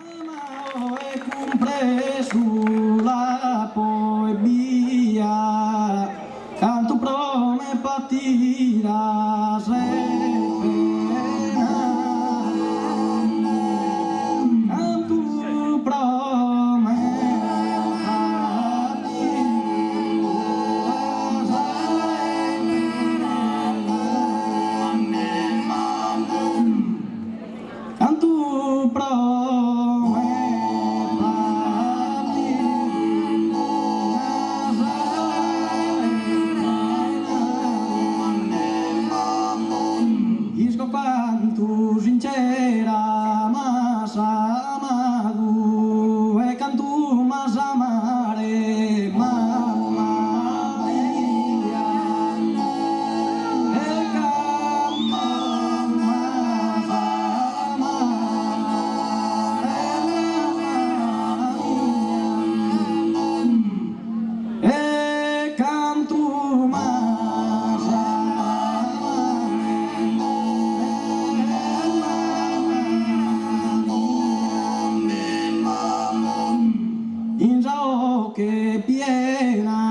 E compreso la poesia, canto pro me patiras canto pro me canto pro Isco canto sincera mas amado e canto mas amare mamma mia e canto mas amare e canto mas Inja o che piena